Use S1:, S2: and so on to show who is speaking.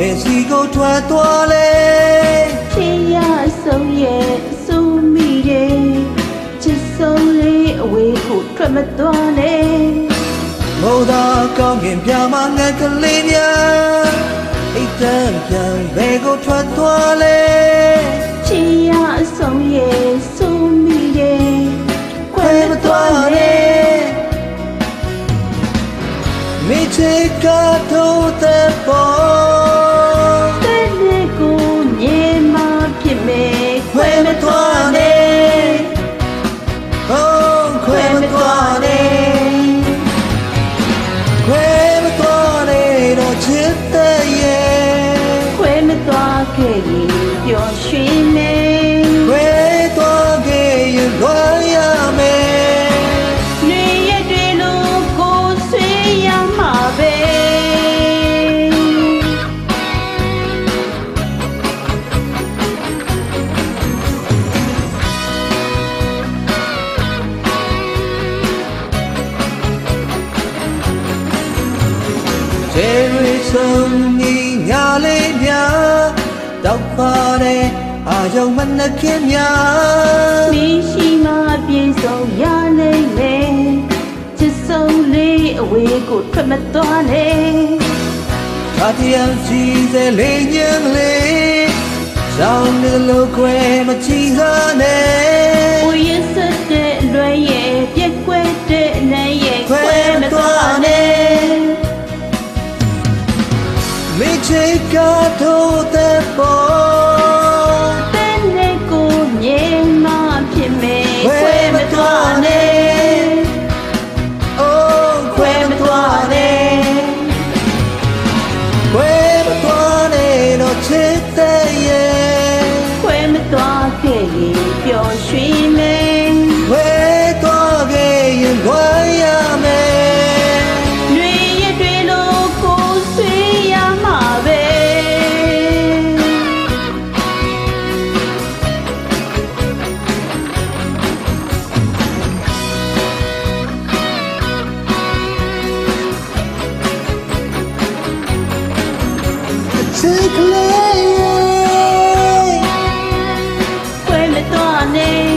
S1: ယ်စီကိုထွက်သွားလဲ
S2: ချစ်ရဆုံးရဲ့ဆုံးမိတယ်ချစ်ဆုံးလေးအဝေးကိုထွက်မသွားနဲ့
S1: မိုးသာကောင်းကင်ပြမငတ်ကလေးများအိတ်တန်ပြန်ဘယ်ကိုထွက်သွားလဲ
S2: ချစ်ရဆုံးရဲ့ဆုံးမိတယ်
S1: ခွဲမသွားနဲ့မိချစ်ကထိုးတဲ့ပေါ်
S2: တဲ့လေးကိုမြင်မှဖြစ်မယ်
S1: ခွဲမသွားနဲ့ခွဲမသွားနဲ့ခွဲမသွားနဲ့တော့ချစ်တဲ့ရဲ့
S2: ခွဲမသွားခဲ့ရင်ပျော်ရွှင်မယ်
S1: ခွဲသွားခဲ့ရင်လွားရမယ်
S2: နှွေရက်တွေလို့ကိုဆွေးရမှာပဲ
S1: ကျေရီဆုံးညီညာလေးများတောက်ပါတဲ့အာယုံမနှခင်များ
S2: မိရှိမှပြေဆုံးရလိမ့်မယ်ချစ်ဆုံးလေးအဝေးကိုထွက်မသွားနဲ့
S1: သာတရားကြီးစဲလေးညံလေးဆောင်းနေလို့ခွဲမချီစားနဲ့
S2: ကိုရစတဲ့လွယ်ရဲ့ပြက်ကွက်တဲ့နဲ့ရဲ့
S1: ခွဲမသွားနဲ့မိချစ်ကထိုးတဲ့ပေါ်
S2: တဲ့နဲ့ကိုမြင်မှဖြစ်မယ်ခွဲမသွားနဲ့
S1: ခွဲမသွားနဲ့ခွဲမသွားနဲ့တော့ချစ်တဲ့ရဲ့
S2: ခွဲမသွားခဲ့ရင်ပျော်ရွှင်မယ်
S1: ခွဲသွားခဲ့ရင်လွားရမယ်
S2: နှွေရက်တွေလို့ကိုဆွေးရမှာပဲ
S1: ချစ်ကလေး
S2: ခွဲမသွားနဲ့